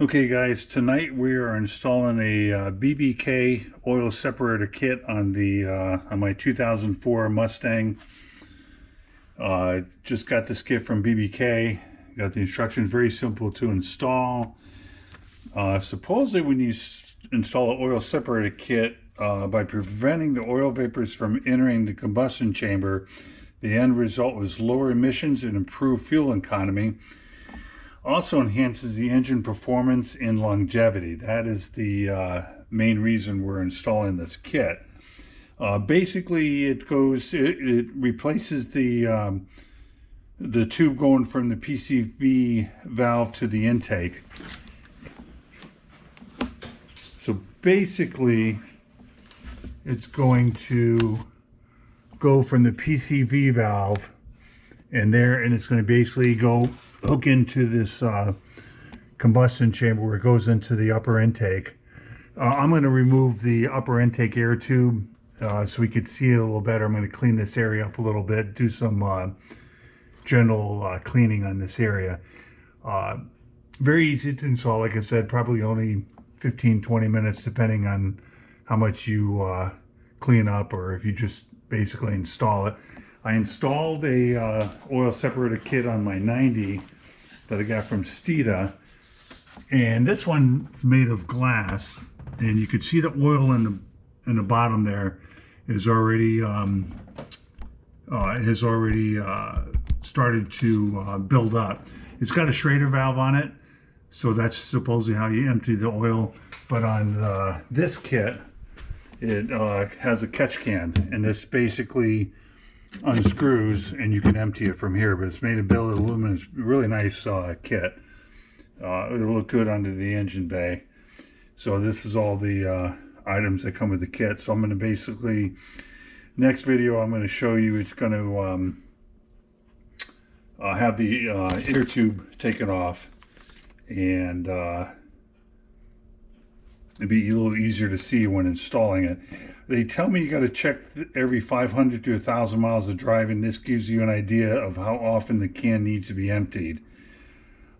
Okay guys, tonight we are installing a BBK oil separator kit on on my 2004 Mustang. Just got this kit from BBK. Got the instructions, very simple to install. Supposedly when you install an oil separator kit, by preventing the oil vapors from entering the combustion chamber, the end result was lower emissions and improved fuel economy. Also enhances the engine performance and longevity. That is the main reason we're installing this kit. Basically, it replaces the tube going from the PCV valve to the intake. So basically, it's going to go from the PCV valve and it's going to basically hook into this combustion chamber where it goes into the upper intake. I'm going to remove the upper intake air tube so we could see it a little better. I'm going to clean this area up a little bit, do some general cleaning on this area. Very easy to install, like I said, probably only 15-20 minutes depending on how much you clean up or if you just basically install it. I installed a oil separator kit on my 90 that I got from Stita, and this one's made of glass, and you can see the oil in the bottom there is already started to build up. It's got a Schrader valve on it, so that's supposedly how you empty the oil. But on this kit, it has a catch can, and this basically unscrews and you can empty it from here. But it's made of billet aluminum. It's a really nice kit. It'll look good under the engine bay. So this is all the items that come with the kit. So I'm going to basically, next video I'm going to show you, it's going to have the inner tube taken off, and it'd be a little easier to see when installing it. They tell me you got to check every 500 to 1,000 miles of driving. This gives you an idea of how often the can needs to be emptied.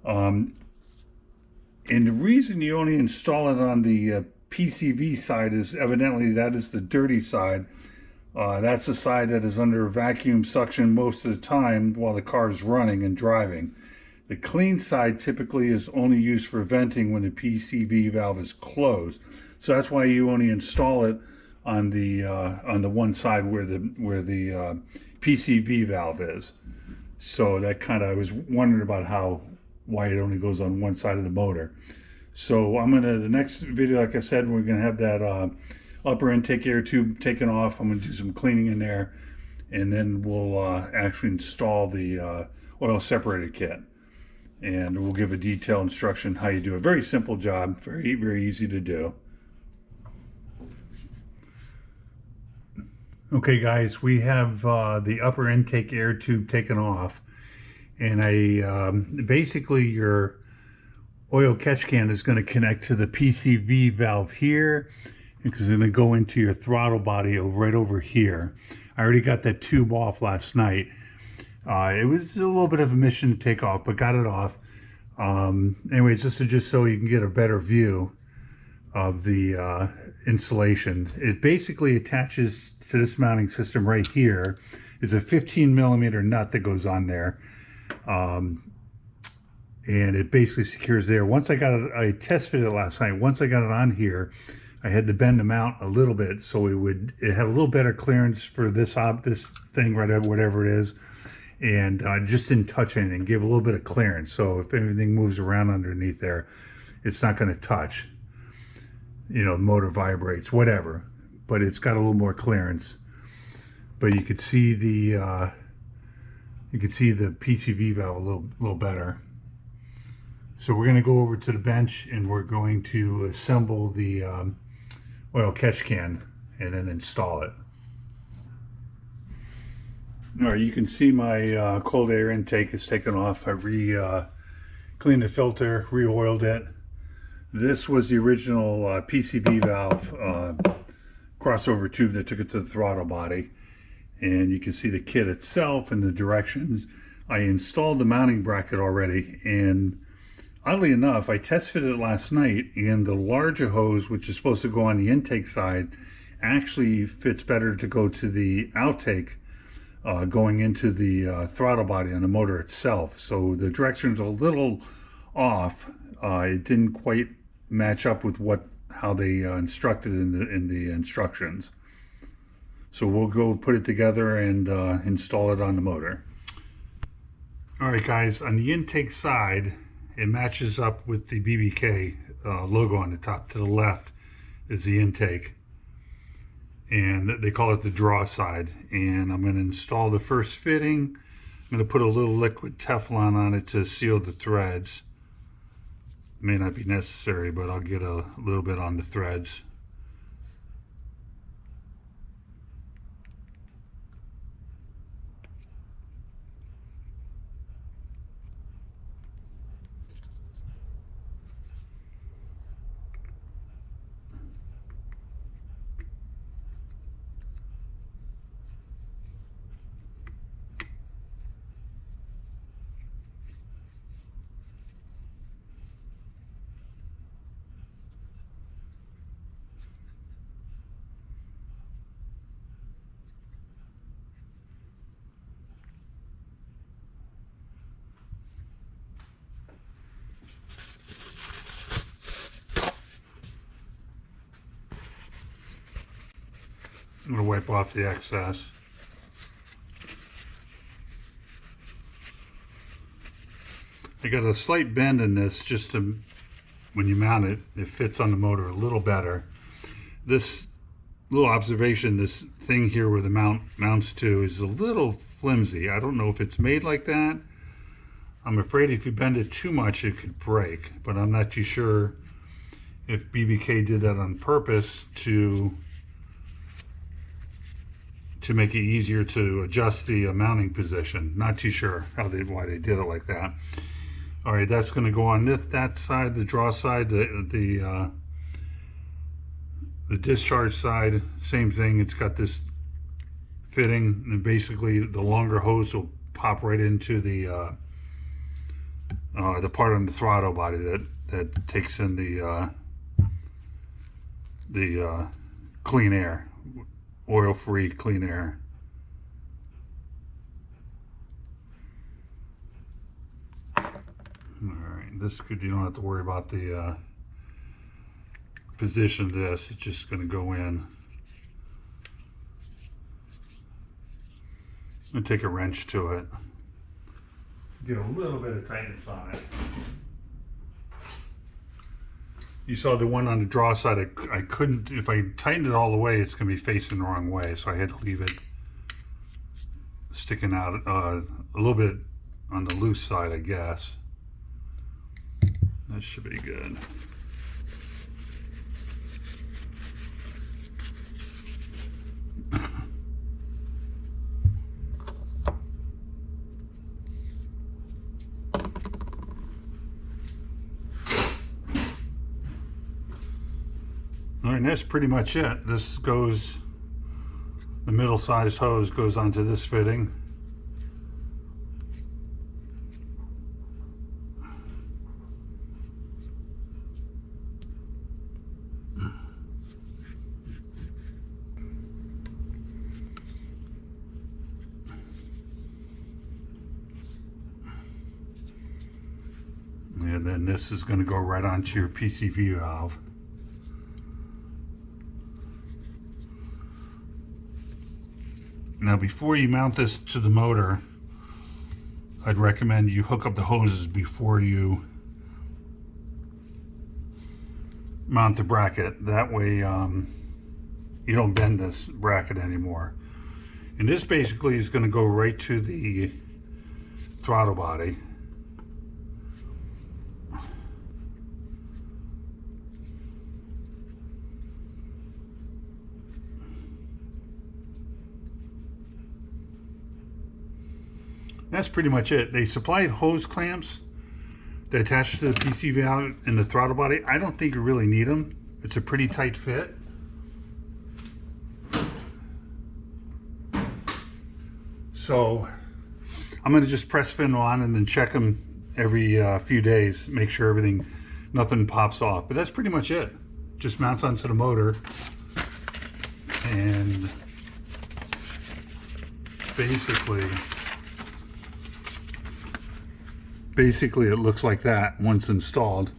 And the reason you only install it on the PCV side is evidently that is the dirty side. That's the side that is under vacuum suction most of the time while the car is running and driving. The clean side typically is only used for venting when the PCV valve is closed. So that's why you only install it on the one side where the PCV valve is. So that I was wondering about why it only goes on one side of the motor. So the next video, like I said, we're gonna have that upper intake air tube taken off. I'm gonna do some cleaning in there, and then we'll actually install the oil separator kit. And we'll give a detailed instruction how you do it. Very simple job, very, very easy to do. Okay guys, we have the upper intake air tube taken off, and basically your oil catch can is going to connect to the PCV valve here, because it's going to go into your throttle body right over here. I already got that tube off last night. It was a little bit of a mission to take off, but got it off. Anyways, just so you can get a better view of the insulation. It basically attaches to this mounting system right here. It's a 15mm nut that goes on there. And it basically secures there. Once I got it, I test fitted it last night. Once I got it on here, I had to bend the mount a little bit so it had a little better clearance for this thing, right, whatever it is. And just didn't touch anything, give a little bit of clearance. So if anything moves around underneath there, it's not going to touch. You know, the motor vibrates, whatever, but it's got a little more clearance. But you could see the PCV valve a little better. So we're going to go over to the bench and we're going to assemble the oil catch can and then install it. All right, you can see my cold air intake is taken off. I cleaned the filter, re-oiled it. This was the original PCV valve crossover tube that took it to the throttle body. And you can see the kit itself and the directions. I installed the mounting bracket already, and Oddly enough, I test fitted it last night, and the larger hose, which is supposed to go on the intake side, actually fits better to go to the outtake, going into the throttle body on the motor itself. So the direction's a little off. It didn't quite match up with how they instructed in the instructions. So we'll go put it together and install it on the motor. All right, guys, on the intake side, it matches up with the BBK logo on the top. To the left is the intake, and they call it the draw side. And I'm going to install the first fitting. I'm going to put a little liquid Teflon on it to seal the threads. May not be necessary, but I'll get a little bit on the threads. I'm going to wipe off the excess. I got a slight bend in this just to, when you mount it, it fits on the motor a little better. This little observation, this thing here where the mounts to is a little flimsy. I don't know if it's made like that. I'm afraid if you bend it too much, it could break, but I'm not too sure if BBK did that on purpose to make it easier to adjust the mounting position. Not too sure why they did it like that. All right, that's going to go on that side, the draw side, the discharge side, same thing. It's got this fitting, and basically the longer hose will pop right into the part on the throttle body that takes in the clean air. Oil-free clean air. Alright, this could, you don't have to worry about the position of this. It's just going to go in. I'm going to take a wrench to it. Get a little bit of tightness on it. You saw the one on the draw side, I couldn't, if I tightened it all the way, it's going to be facing the wrong way. So I had to leave it sticking out a little bit on the loose side, I guess. That should be good. All right, and that's pretty much it. This goes, the middle-sized hose goes onto this fitting. And then this is going to go right onto your PCV valve. Now, before you mount this to the motor, I'd recommend you hook up the hoses before you mount the bracket. That way you don't bend this bracket anymore. And this basically is going to go right to the throttle body. That's pretty much it. They supplied hose clamps that attach to the PC valve and the throttle body. I don't think you really need them. It's a pretty tight fit. So I'm going to just press fin on and then check them every few days, make sure nothing pops off. But that's pretty much it. Just mounts onto the motor, and basically it looks like that once installed.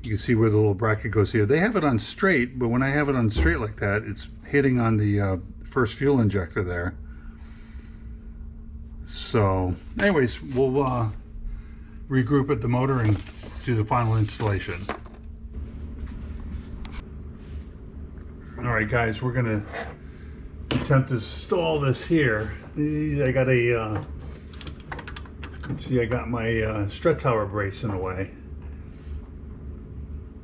You can see where the little bracket goes here. They have it on straight, but when I have it on straight like that, it's hitting on the first fuel injector there. So anyways, we'll regroup at the motor and do the final installation. All right guys, we're gonna attempt to install this here. I got a let's see, I got my strut tower brace in the way.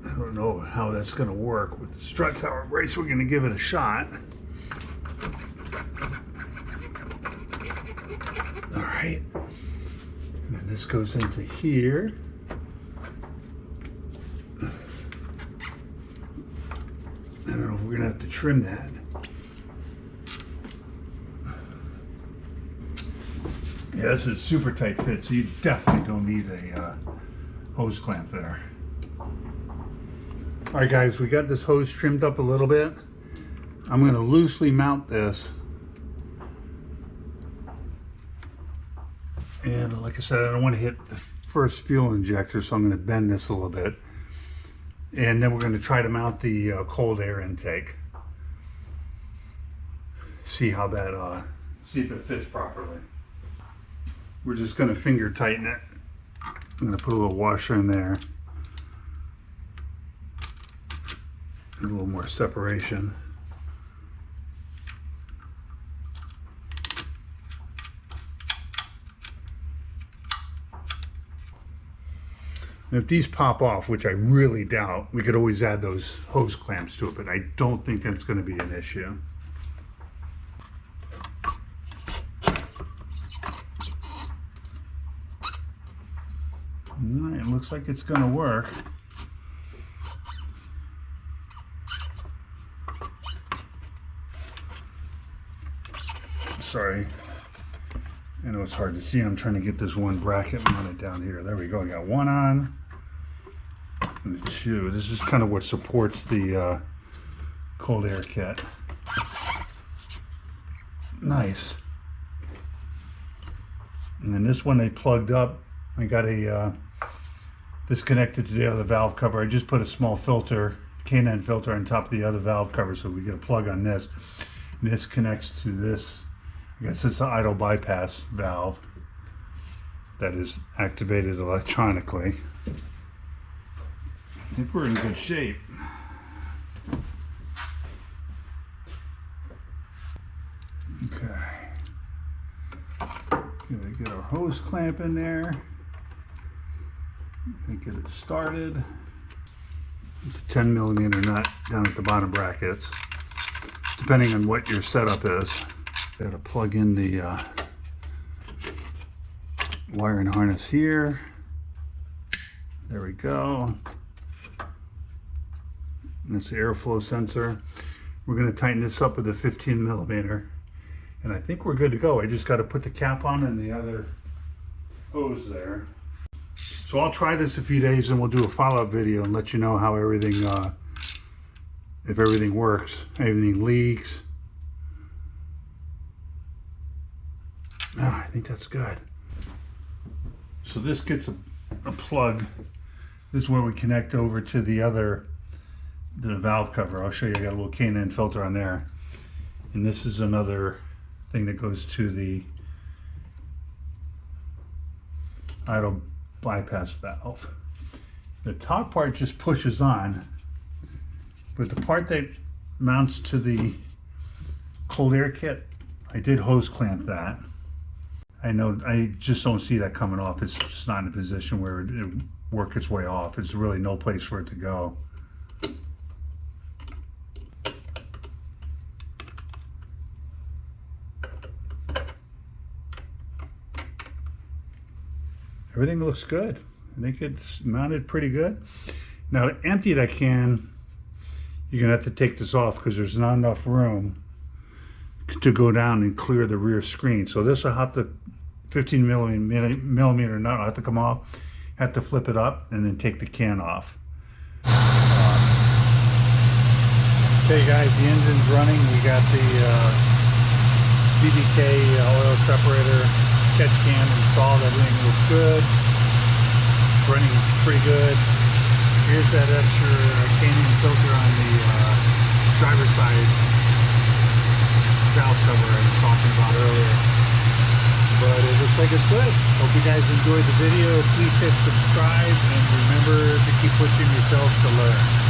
I don't know how that's gonna work with the strut tower brace. We're gonna give it a shot. All right, and then this goes into here. I don't know if we're gonna have to trim that. Yeah, this is a super tight fit, so you definitely don't need a hose clamp there. All right guys, we got this hose trimmed up a little bit. I'm going to loosely mount this. And like I said, I don't want to hit the first fuel injector, so I'm going to bend this a little bit. And then we're going to try to mount the cold air intake. See how that, see if it fits properly. We're just going to finger tighten it. I'm going to put a little washer in there. A little more separation. And if these pop off, which I really doubt, we could always add those hose clamps to it, but I don't think that's going to be an issue. All right, it looks like it's going to work. Sorry, I know it's hard to see. I'm trying to get this one bracket mounted down here. There we go. I got one on and two. This is kind of what supports the cold air kit. Nice. And then this one they plugged up. I got a this connected to the other valve cover. I just put a small filter, K9 filter, on top of the other valve cover, so we get a plug on this. And this connects to this. I guess it's an idle bypass valve that is activated electronically. I think we're in good shape. Okay. Gonna get our hose clamp in there. Gonna get it started. It's a 10mm nut down at the bottom brackets, depending on what your setup is. Got to plug in the wiring harness here. There we go. And that's the airflow sensor. We're going to tighten this up with a 15mm, and I think we're good to go. I just got to put the cap on and the other hose there. So I'll try this a few days and we'll do a follow-up video and let you know how everything, if everything works, everything leaks. Oh, I think that's good. So this gets a plug. This is where we connect over to the valve cover. I'll show you. I got a little K9 filter on there. And this is another thing that goes to the idle bypass valve. The top part just pushes on, but the part that mounts to the cold air kit, I did hose clamp that. I know, I just don't see that coming off. It's just not in a position where it work its way off. There's really no place for it to go. Everything looks good. I think it's mounted pretty good. Now to empty that can, you're gonna have to take this off because there's not enough room to go down and clear the rear screen. So this will have to, 15mm nut will have to come off. have to flip it up and then take the can off. Okay guys, the engine's running. We got the BBK oil separator catch can installed. Everything looks good. It's running pretty good. Here's that extra Canyon filter on the driver's side valve cover I was talking about earlier. But it looks like it's good. Hope you guys enjoyed the video. Please hit subscribe and remember to keep pushing yourself to learn.